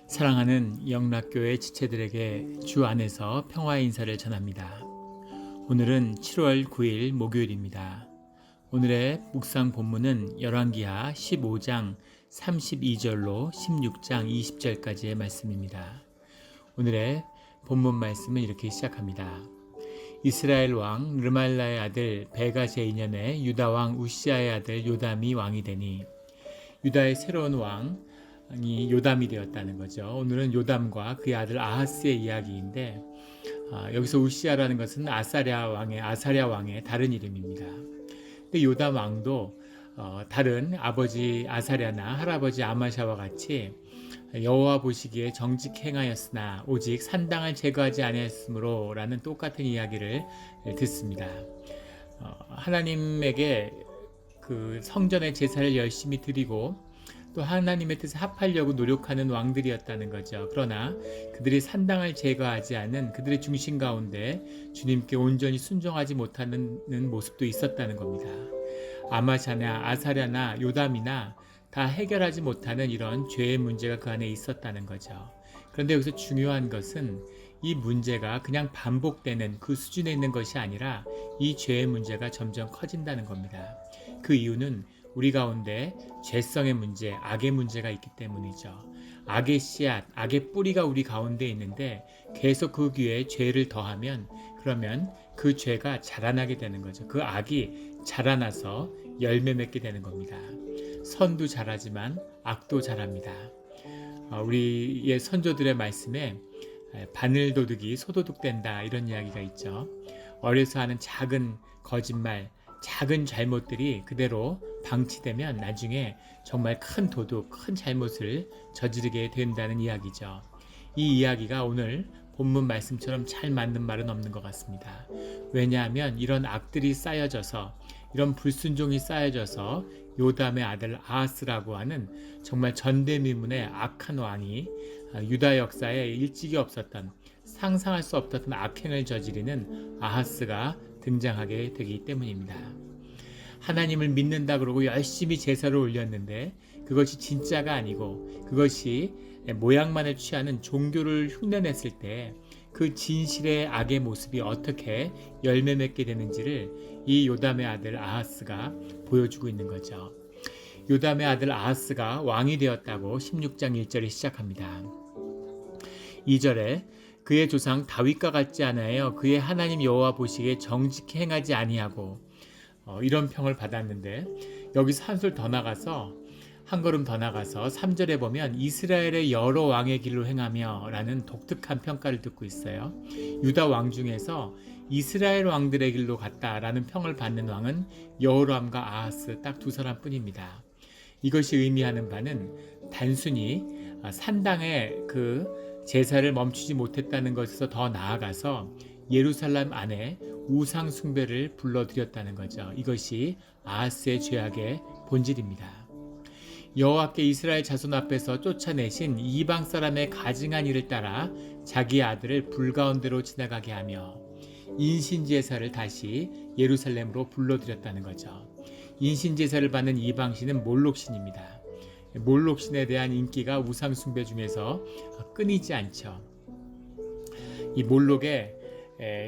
사랑하는 영락교회 지체들에게 주 안에서 평화의 인사를 전합니다. 오늘은 7월 9일 목요일입니다. 오늘의 묵상 본문은 열왕기하 15장 32절로 16장 20절까지의 말씀입니다. 오늘의 본문 말씀은 이렇게 시작합니다. 이스라엘 왕 르말라의 아들 베가 제2년에 유다 왕 우시아의 아들 요담이 왕이 되니 유다의 새로운 왕이 요담이 되었다는 거죠. 오늘은 요담과 그의 아들 아하스의 이야기인데 여기서 우시아라는 것은 아사랴 왕의 다른 이름입니다. 근데 요담 왕도 다른 아버지 아사랴나 할아버지 아마샤와 같이 여호와 보시기에 정직 행하였으나 오직 산당을 제거하지 아니하였으므로 라는 똑같은 이야기를 듣습니다. 하나님에게 그 성전의 제사를 열심히 드리고 또 하나님의 뜻에 합하려고 노력하는 왕들이었다는 거죠. 그러나 그들이 산당을 제거하지 않은 그들의 중심 가운데 주님께 온전히 순종하지 못하는 모습도 있었다는 겁니다. 아마샤나 아사랴나 요담이나 다 해결하지 못하는 이런 죄의 문제가 그 안에 있었다는 거죠. 그런데 여기서 중요한 것은 이 문제가 그냥 반복되는 그 수준에 있는 것이 아니라 이 죄의 문제가 점점 커진다는 겁니다. 그 이유는 우리 가운데 죄성의 문제, 악의 문제가 있기 때문이죠. 악의 씨앗, 악의 뿌리가 우리 가운데 있는데 계속 그 위에 죄를 더하면 그러면 그 죄가 자라나게 되는 거죠. 그 악이 자라나서 열매 맺게 되는 겁니다. 선도 자라지만 악도 자랍니다. 우리의 선조들의 말씀에 바늘도둑이 소도둑 된다 이런 이야기가 있죠. 어려서 하는 작은 거짓말, 작은 잘못들이 그대로 방치되면 나중에 정말 큰 도둑, 큰 잘못을 저지르게 된다는 이야기죠. 이 이야기가 오늘 본문 말씀처럼 잘 맞는 말은 없는 것 같습니다. 왜냐하면 이런 악들이 쌓여져서 이런 불순종이 쌓여져서 요담의 아들 아하스라고 하는 정말 전대미문의 악한 왕이 유다 역사에 일찍이 없었던 상상할 수 없었던 악행을 저지르는 아하스가 등장하게 되기 때문입니다. 하나님을 믿는다 그러고 열심히 제사를 올렸는데 그것이 진짜가 아니고 그것이 모양만을 취하는 종교를 흉내냈을 때 그 진실의 악의 모습이 어떻게 열매 맺게 되는지를 이 요담의 아들 아하스가 보여주고 있는 거죠. 요담의 아들 아하스가 왕이 되었다고 16장 1절이 시작합니다. 2절에 그의 조상 다윗과 같지 않아요. 그의 하나님 여호와 보시기에 정직히 행하지 아니하고 이런 평을 받았는데 여기서 한 걸음 더 나가서 3절에 보면 이스라엘의 여러 왕의 길로 행하며 라는 독특한 평가를 듣고 있어요. 유다 왕 중에서 이스라엘 왕들의 길로 갔다라는 평을 받는 왕은 여호람과 아하스 딱 두 사람뿐입니다. 이것이 의미하는 바는 단순히 산당의 그 제사를 멈추지 못했다는 것에서 더 나아가서 예루살렘 안에 우상 숭배를 불러들였다는 거죠. 이것이 아하스의 죄악의 본질입니다. 여호와께 이스라엘 자손 앞에서 쫓아내신 이방 사람의 가증한 일을 따라 자기 아들을 불 가운데로 지나가게 하며 인신제사를 다시 예루살렘으로 불러들였다는 거죠. 인신제사를 받는 이방신은 몰록신입니다. 몰록신에 대한 인기가 우상 숭배 중에서 끊이지 않죠. 이 몰록의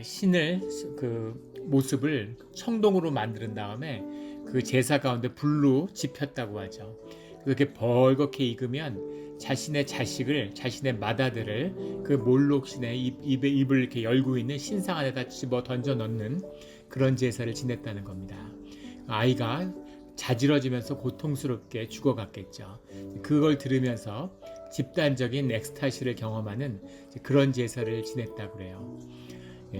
신을 그 모습을 청동으로 만든 다음에 그 제사 가운데 불로 지폈다고 하죠. 그렇게 벌겋게 익으면 자신의 자식을, 자신의 맏아들을 그 몰록신의 입을 이렇게 열고 있는 신상 안에다 집어 던져 넣는 그런 제사를 지냈다는 겁니다. 아이가 자지러지면서 고통스럽게 죽어갔겠죠. 그걸 들으면서 집단적인 엑스타시를 경험하는 그런 제사를 지냈다고 그래요.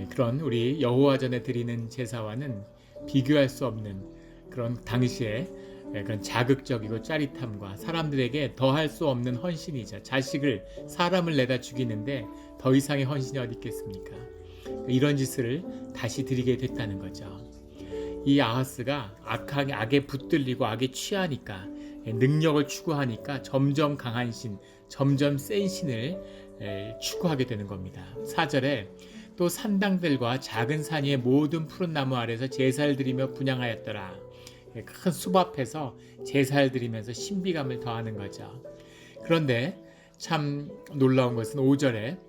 그런 우리 여호와 전에 드리는 제사와는 비교할 수 없는 그런 당시에 그런 자극적이고 짜릿함과 사람들에게 더할 수 없는 헌신이자 사람을 내다 죽이는데 더 이상의 헌신이 어디 있겠습니까? 이런 짓을 다시 드리게 됐다는 거죠. 이 아하스가 악에 붙들리고 악에 취하니까 능력을 추구하니까 점점 강한 신, 점점 센 신을 추구하게 되는 겁니다. 4절에 또 산당들과 작은 산 위의 모든 푸른 나무 아래서 제사를 드리며 분향하였더라. 큰 숲 앞에서 제사를 드리면서 신비감을 더하는 거죠. 그런데 참 놀라운 것은 5절에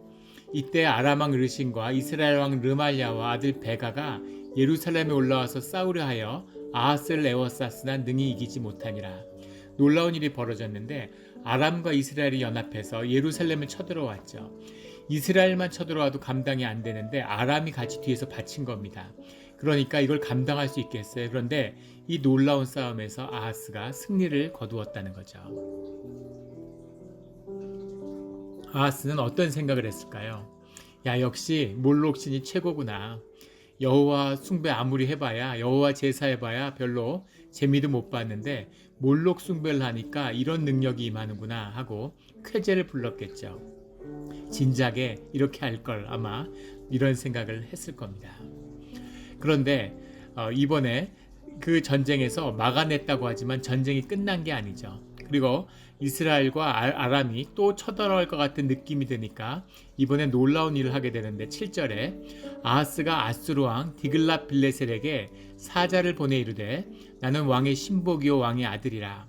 이때 아람 왕 르신과 이스라엘 왕 르말야와 아들 베가가 예루살렘에 올라와서 싸우려 하여 아하스를 에워쌌으나 능히 이기지 못하니라. 놀라운 일이 벌어졌는데 아람과 이스라엘이 연합해서 예루살렘을 쳐들어왔죠. 이스라엘만 쳐들어와도 감당이 안 되는데 아람이 같이 뒤에서 바친 겁니다. 그러니까 이걸 감당할 수 있겠어요. 그런데 이 놀라운 싸움에서 아하스가 승리를 거두었다는 거죠. 아하스는 어떤 생각을 했을까요? 야, 역시 몰록신이 최고구나. 여호와 숭배 아무리 해봐야, 여호와 제사해봐야 별로 재미도 못 봤는데 몰록 숭배를 하니까 이런 능력이 임하는구나 하고 쾌재를 불렀겠죠. 진작에 이렇게 할 걸, 아마 이런 생각을 했을 겁니다. 그런데 이번에 그 전쟁에서 막아냈다고 하지만 전쟁이 끝난 게 아니죠. 그리고 이스라엘과 아람이 또 쳐들어갈 것 같은 느낌이 드니까 이번에 놀라운 일을 하게 되는데 7절에 아하스가 아수르 왕 디글랏 빌레셀에게 사자를 보내 이르되 나는 왕의 신복이요 왕의 아들이라.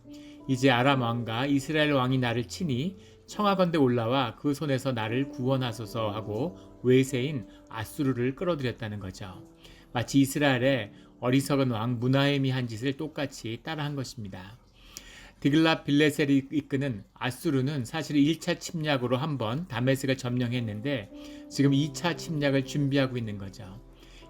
이제 아람 왕과 이스라엘 왕이 나를 치니 청하건대 올라와 그 손에서 나를 구원하소서 하고 외세인 아수르를 끌어들였다는 거죠. 마치 이스라엘의 어리석은 왕 무나헤미 한 짓을 똑같이 따라한 것입니다. 디글랏 빌레셀이 이끄는 아수르는 사실 1차 침략으로 한번 다메섹을 점령했는데 지금 2차 침략을 준비하고 있는 거죠.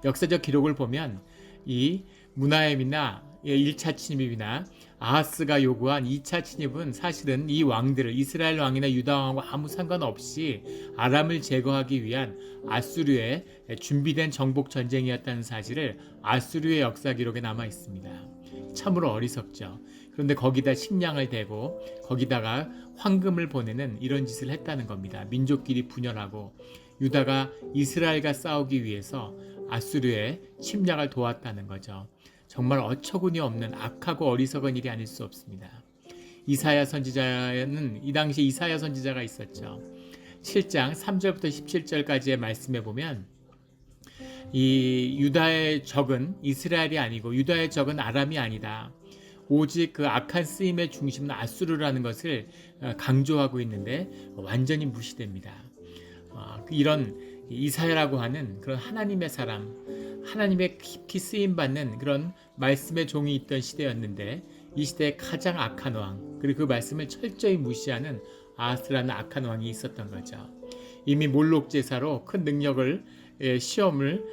역사적 기록을 보면 이 무나헤미나 1차 침입이나 아하스가 요구한 2차 침입은 사실은 이 왕들을 이스라엘 왕이나 유다 왕과 아무 상관없이 아람을 제거하기 위한 아수르의 준비된 정복 전쟁이었다는 사실을 아수르의 역사 기록에 남아 있습니다. 참으로 어리석죠. 그런데 거기다 식량을 대고 거기다가 황금을 보내는 이런 짓을 했다는 겁니다. 민족끼리 분열하고 유다가 이스라엘과 싸우기 위해서 아수르의 침략을 도왔다는 거죠. 정말 어처구니 없는 악하고 어리석은 일이 아닐 수 없습니다. 이사야 선지자는 이 당시 이사야 선지자가 있었죠. 7장 3절부터 17절까지의 말씀에 보면 이 유다의 적은 이스라엘이 아니고 유다의 적은 아람이 아니다. 오직 그 악한 쓰임의 중심은 아수르라는 것을 강조하고 있는데 완전히 무시됩니다. 이런 이사야라고 하는 그런 하나님의 사람, 하나님의 깊이 쓰임받는 그런 말씀의 종이 있던 시대였는데 이 시대에 가장 악한 왕, 그리고 그 말씀을 철저히 무시하는 아하스라는 악한 왕이 있었던 거죠. 이미 몰록 제사로 큰 능력을 시험을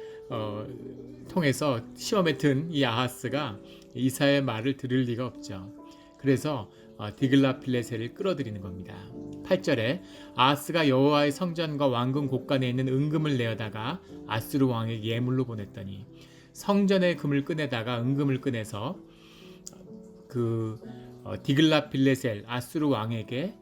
통해서 시험에 든 이 아하스가 이사야의 말을 들을 리가 없죠. 그래서 디글랏 빌레셀을 끌어들이는 겁니다. 8절에 아하스가 여호와의 성전과 왕궁 곳간에 있는 은금을 내어다가 아수르 왕에게 예물로 보냈더니 성전의 금을 꺼내다가 은금을 꺼내서 그 디글랏 빌레셀 아수르 왕에게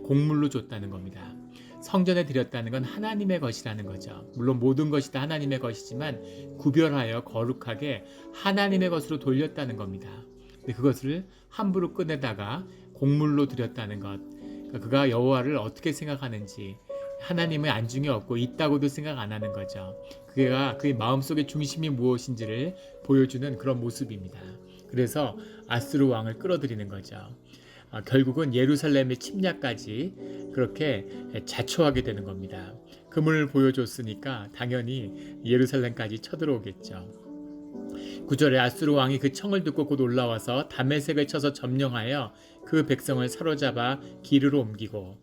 곡물로 줬다는 겁니다. 성전에 드렸다는 건 하나님의 것이라는 거죠. 물론 모든 것이 다 하나님의 것이지만 구별하여 거룩하게 하나님의 것으로 돌렸다는 겁니다. 근데 그것을 함부로 꺼내다가 곡물로 드렸다는 것, 그가 여호와를 어떻게 생각하는지, 하나님의 안중에 없고 있다고도 생각 안 하는 거죠. 그가 그의 마음속의 중심이 무엇인지를 보여주는 그런 모습입니다. 그래서 아수르 왕을 끌어들이는 거죠. 결국은 예루살렘의 침략까지 그렇게 자초하게 되는 겁니다. 금을 보여줬으니까 당연히 예루살렘까지 쳐들어오겠죠. 9절에 아수르 왕이 그 청을 듣고 곧 올라와서 다메섹을 쳐서 점령하여 그 백성을 사로잡아 기르로 옮기고,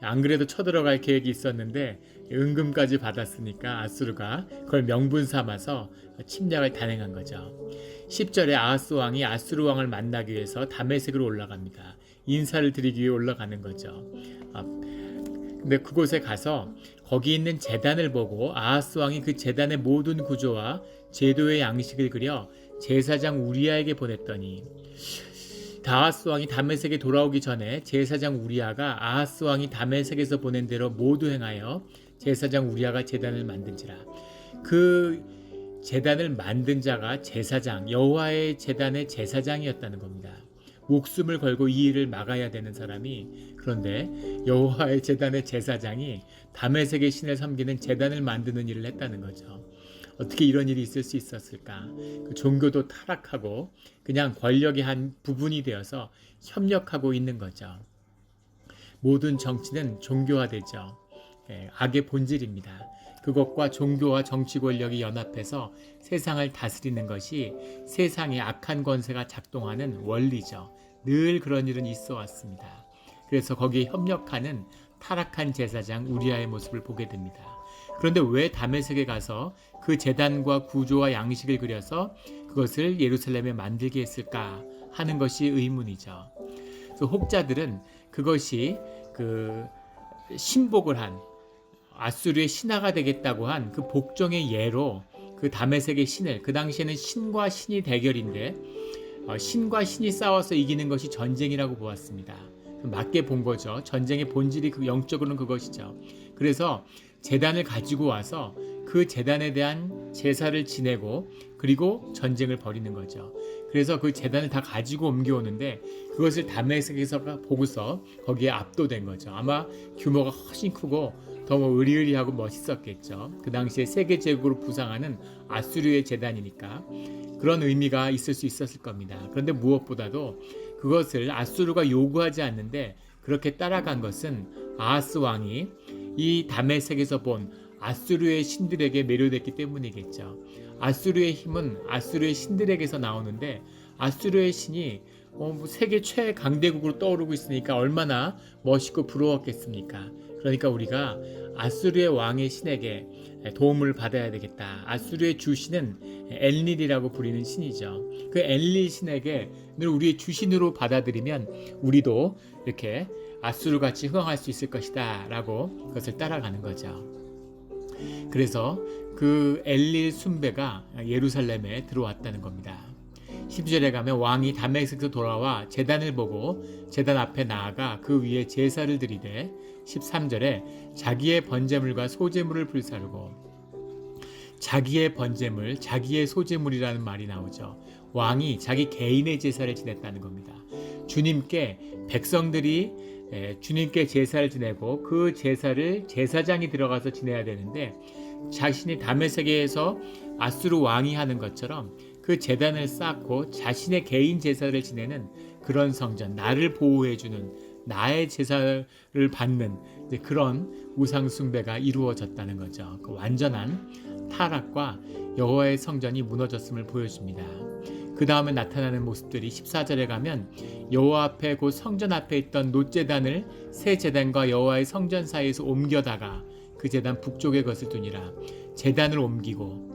안 그래도 쳐들어갈 계획이 있었는데 은금까지 받았으니까 아수르가 그걸 명분 삼아서 침략을 단행한 거죠. 10절에 아하스 왕이 아수르 왕을 만나기 위해서 다메섹으로 올라갑니다. 인사를 드리기 위해 올라가는 거죠. 근데 그곳에 가서 거기 있는 제단을 보고 아하스 왕이 그 제단의 모든 구조와 제도의 양식을 그려 제사장 우리아에게 보냈더니, 아하스 왕이 다메섹에 돌아오기 전에 제사장 우리아가 아하스 왕이 다메섹에서 보낸 대로 모두 행하여 제사장 우리아가 제단을 만든지라. 그 제단을 만든 자가 제사장, 여호와의 제단의 제사장이었다는 겁니다. 목숨을 걸고 이 일을 막아야 되는 사람이, 그런데 여호와의 제단의 제사장이 다메섹의 신을 섬기는 제단을 만드는 일을 했다는 거죠. 어떻게 이런 일이 있을 수 있었을까? 그 종교도 타락하고 그냥 권력의 한 부분이 되어서 협력하고 있는 거죠. 모든 정치는 종교화되죠. 악의 본질입니다. 그것과 종교와 정치 권력이 연합해서 세상을 다스리는 것이 세상의 악한 권세가 작동하는 원리죠. 늘 그런 일은 있어 왔습니다. 그래서 거기에 협력하는 타락한 제사장 우리아의 모습을 보게 됩니다. 그런데 왜 다메섹에 가서 그 제단과 구조와 양식을 그려서 그것을 예루살렘에 만들게 했을까 하는 것이 의문이죠. 그래서 혹자들은 그것이 그 신복을 한 아수르의 신하가 되겠다고 한 그 복종의 예로 그 다메섹의 신을, 그 당시에는 신과 신이 대결인데 신과 신이 싸워서 이기는 것이 전쟁이라고 보았습니다. 맞게 본 거죠. 전쟁의 본질이 영적으로는 그것이죠. 그래서 제단을 가지고 와서 그 제단에 대한 제사를 지내고 그리고 전쟁을 벌이는 거죠. 그래서 그 제단을 다 가지고 옮겨오는데 그것을 다메섹에서 보고서 거기에 압도된 거죠. 아마 규모가 훨씬 크고 더 의리의리하고 멋있었겠죠. 그 당시에 세계 제국으로 부상하는 아수르의 제단이니까 그런 의미가 있을 수 있었을 겁니다. 그런데 무엇보다도 그것을 아수르가 요구하지 않는데 그렇게 따라간 것은 아하스 왕이 이 다메섹에서 본 아수르의 신들에게 매료됐기 때문이겠죠. 아수르의 힘은 아수르의 신들에게서 나오는데 아수르의 신이 세계 최강대국으로 떠오르고 있으니까 얼마나 멋있고 부러웠겠습니까? 그러니까 우리가 아수르의 왕의 신에게 도움을 받아야 되겠다. 아수르의 주신은 엘릴이라고 부리는 신이죠. 그 엘릴 신에게 늘 우리의 주신으로 받아들이면 우리도 이렇게 아수르같이 흥황할 수 있을 것이다 라고 그것을 따라가는 거죠. 그래서 그 엘릴 숭배가 예루살렘에 들어왔다는 겁니다. 12절에 가면 왕이 다메섹에서 돌아와 제단을 보고 제단 앞에 나아가 그 위에 제사를 드리되 13절에 자기의 번제물과 소제물을 불사르고 자기의 번제물, 자기의 소제물이라는 말이 나오죠. 왕이 자기 개인의 제사를 지냈다는 겁니다. 주님께 백성들이 주님께 제사를 지내고 그 제사를 제사장이 들어가서 지내야 되는데 자신이 다메섹에서 아수르 왕이 하는 것처럼 그 제단을 쌓고 자신의 개인 제사를 지내는 그런 성전, 나를 보호해주는 나의 제사를 받는 그런 우상 숭배가 이루어졌다는 거죠. 그 완전한 타락과 여호와의 성전이 무너졌음을 보여줍니다. 그 다음에 나타나는 모습들이 14절에 가면 여호와 앞에 곧 성전 앞에 있던 놋제단을 새 제단과 여호와의 성전 사이에서 옮겨다가 그 제단 북쪽에 것을 두니라. 제단을 옮기고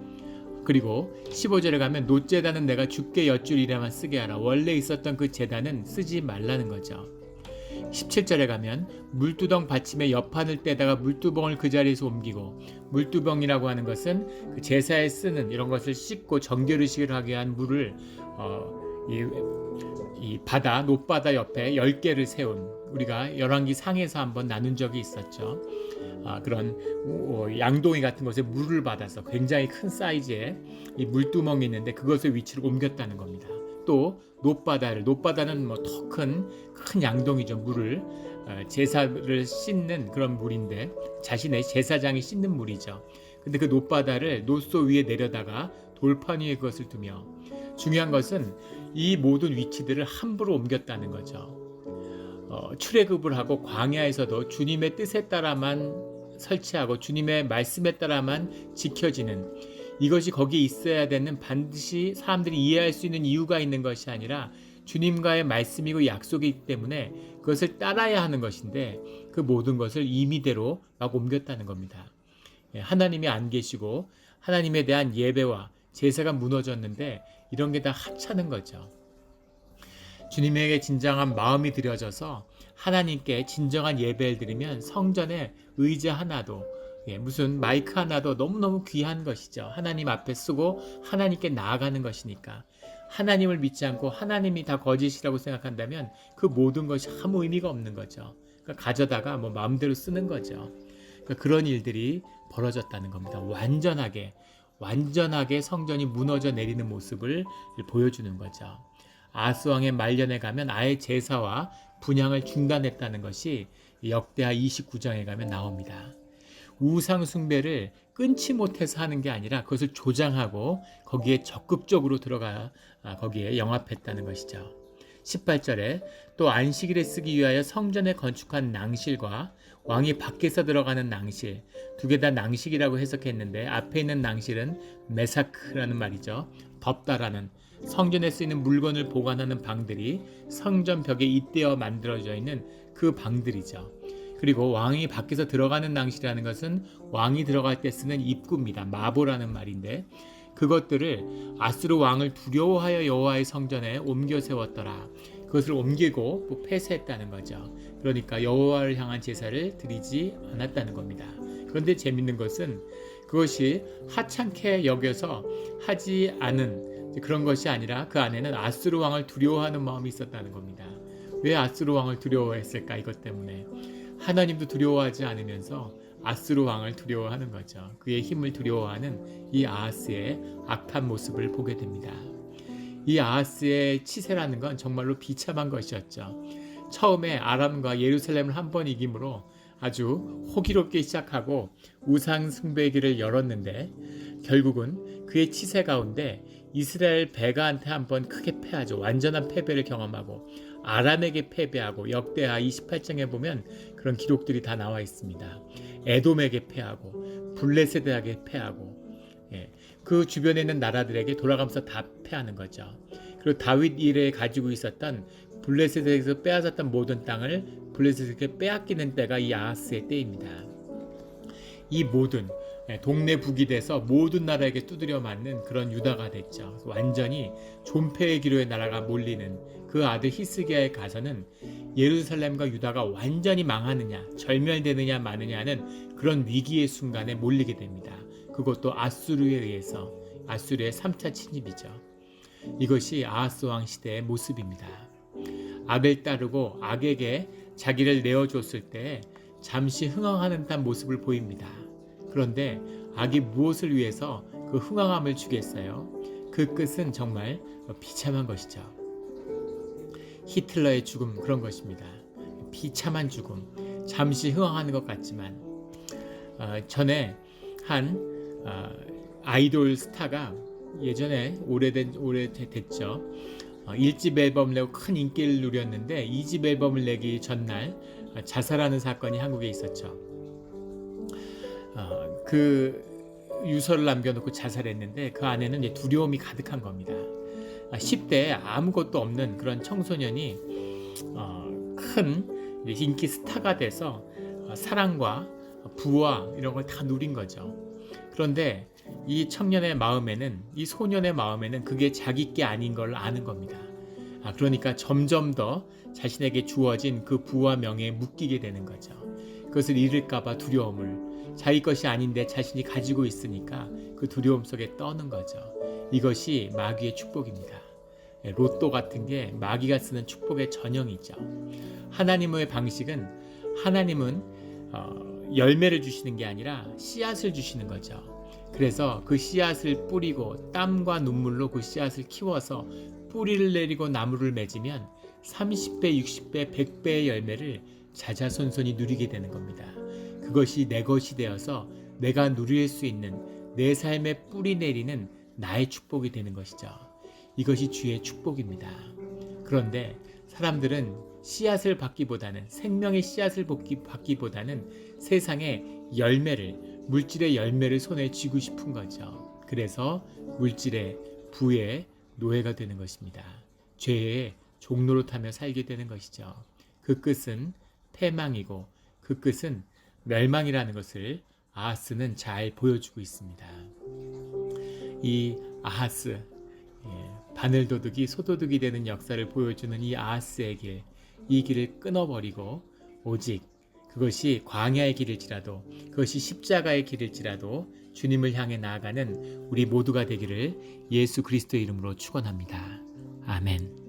그리고 15절에 가면 놋제단은 내가 주께 여쭈리라만 쓰게 하라. 원래 있었던 그 제단은 쓰지 말라는 거죠. 17절에 가면 물두덩 받침에 옆판을 떼다가 물두덩을 그 자리에서 옮기고 물두덩이라고 하는 것은 그 제사에 쓰는 이런 것을 씻고 정결의식을 하게 한 물을 이 바다 놋바다 옆에 10개를 세운 우리가 열왕기 상에서 한번 나눈 적이 있었죠. 그런 양동이 같은 것에 물을 받아서 굉장히 큰 사이즈의 이 물두멍이 있는데 그것의 위치를 옮겼다는 겁니다. 또 놋바다는 더 큰 양동이죠. 물을 제사를 씻는 그런 물인데 자신의 제사장이 씻는 물이죠. 근데 그 놋바다를 놋소 위에 내려다가 돌판 위에 그것을 두며 중요한 것은 이 모든 위치들을 함부로 옮겼다는 거죠. 출애굽을 하고 광야에서도 주님의 뜻에 따라만 설치하고 주님의 말씀에 따라만 지켜지는 이것이 거기에 있어야 되는 반드시 사람들이 이해할 수 있는 이유가 있는 것이 아니라 주님과의 말씀이고 약속이기 때문에 그것을 따라야 하는 것인데 그 모든 것을 임의대로 막 옮겼다는 겁니다. 하나님이 안 계시고 하나님에 대한 예배와 제사가 무너졌는데 이런 게 다 하찮은 거죠. 주님에게 진정한 마음이 들여져서 하나님께 진정한 예배를 드리면 성전에 의자 하나도 무슨 마이크 하나도 너무너무 귀한 것이죠. 하나님 앞에 쓰고 하나님께 나아가는 것이니까. 하나님을 믿지 않고 하나님이 다 거짓이라고 생각한다면 그 모든 것이 아무 의미가 없는 거죠. 그러니까 가져다가 마음대로 쓰는 거죠. 그러니까 그런 일들이 벌어졌다는 겁니다. 완전하게 성전이 무너져 내리는 모습을 보여주는 거죠. 아스왕의 말년에 가면 아예 제사와 분향을 중단했다는 것이 역대하 29장에 가면 나옵니다. 우상 숭배를 끊지 못해서 하는 게 아니라 그것을 조장하고 거기에 적극적으로 들어가 거기에 영합했다는 것이죠. 18절에 또 안식일에 쓰기 위하여 성전에 건축한 낭실과 왕이 밖에서 들어가는 낭실, 두 개 다 낭식이라고 해석했는데 앞에 있는 낭실은 메사크라는 말이죠. 덮다라는, 성전에 쓰이는 물건을 보관하는 방들이 성전 벽에 잇대어 만들어져 있는 그 방들이죠. 그리고 왕이 밖에서 들어가는 낭실이라는 것은 왕이 들어갈 때 쓰는 입구입니다. 마보라는 말인데, 그것들을 아수르 왕을 두려워하여 여호와의 성전에 옮겨 세웠더라. 그것을 옮기고 폐쇄했다는 거죠. 그러니까 여호와를 향한 제사를 드리지 않았다는 겁니다. 그런데 재밌는 것은 그것이 하찮게 여겨서 하지 않은 그런 것이 아니라 그 안에는 아수르 왕을 두려워하는 마음이 있었다는 겁니다. 왜 아수르 왕을 두려워했을까? 이것 때문에 하나님도 두려워하지 않으면서 아수르 왕을 두려워하는 거죠. 그의 힘을 두려워하는 이 아하스의 악한 모습을 보게 됩니다. 이 아하스의 치세라는 건 정말로 비참한 것이었죠. 처음에 아람과 예루살렘을 한 번 이김으로 아주 호기롭게 시작하고 우상 숭배의 길을 열었는데 결국은 그의 치세 가운데 이스라엘 베가한테 한번 크게 패하죠. 완전한 패배를 경험하고 아람에게 패배하고 역대하 28장에 보면 그런 기록들이 다 나와 있습니다. 에돔에게 패하고 블레셋에게 패하고, 그 주변에 있는 나라들에게 돌아가면서 다 패하는 거죠. 그리고 다윗 이래에 가지고 있었던 블레셋에게서 빼앗았던 모든 땅을 블레셋에게 빼앗기는 때가 이 아하스의 때입니다. 이 모든 동네 북이 돼서 모든 나라에게 두드려 맞는 그런 유다가 됐죠. 완전히 존폐의 기로에 나라가 몰리는 그 아들 히스기야에 가서는 예루살렘과 유다가 완전히 망하느냐 절멸되느냐 마느냐는 그런 위기의 순간에 몰리게 됩니다. 그것도 아수르에 의해서, 아수르의 3차 침입이죠. 이것이 아하스 왕 시대의 모습입니다. 악을 따르고 악에게 자기를 내어줬을 때 잠시 흥황하는 듯한 모습을 보입니다. 그런데 악이 무엇을 위해서 그 흥황함을 주겠어요? 그 끝은 정말 비참한 것이죠. 히틀러의 죽음, 그런 것입니다. 비참한 죽음, 잠시 흥황하는 것 같지만 전에 한 아이돌 스타가 예전에 오래됐죠. 1집 앨범을 내고 큰 인기를 누렸는데 2집 앨범을 내기 전날 자살하는 사건이 한국에 있었죠. 그 유서를 남겨놓고 자살했는데 그 안에는 두려움이 가득한 겁니다. 10대에 아무것도 없는 그런 청소년이 큰 인기 스타가 돼서 사랑과 부와 이런 걸 다 누린 거죠. 그런데 이 청년의 마음에는, 이 소년의 마음에는 그게 자기 게 아닌 걸 아는 겁니다. 그러니까 점점 더 자신에게 주어진 그 부와 명예에 묶이게 되는 거죠. 그것을 잃을까봐 두려움을, 자기 것이 아닌데 자신이 가지고 있으니까 그 두려움 속에 떠는 거죠. 이것이 마귀의 축복입니다. 로또 같은 게 마귀가 쓰는 축복의 전형이죠. 하나님의 방식은, 하나님은 열매를 주시는 게 아니라 씨앗을 주시는 거죠. 그래서 그 씨앗을 뿌리고 땀과 눈물로 그 씨앗을 키워서 뿌리를 내리고 나무를 맺으면 30배, 60배, 100배의 열매를 자자손손이 누리게 되는 겁니다. 그것이 내 것이 되어서 내가 누릴 수 있는, 내 삶에 뿌리 내리는 나의 축복이 되는 것이죠. 이것이 주의 축복입니다. 그런데 사람들은 씨앗을 받기보다는, 생명의 씨앗을 받기보다는 세상의 열매를, 물질의 열매를 손에 쥐고 싶은 거죠. 그래서 물질의, 부의 노예가 되는 것입니다. 죄의 종로로 타며 살게 되는 것이죠. 그 끝은 패망이고 그 끝은 멸망이라는 것을 아하스는 잘 보여주고 있습니다. 이 아하스, 바늘도둑이 소도둑이 되는 역사를 보여주는 이 아하스의 길, 이 길을 끊어버리고 오직 그것이 광야의 길일지라도, 그것이 십자가의 길일지라도 주님을 향해 나아가는 우리 모두가 되기를 예수 그리스도의 이름으로 축원합니다. 아멘.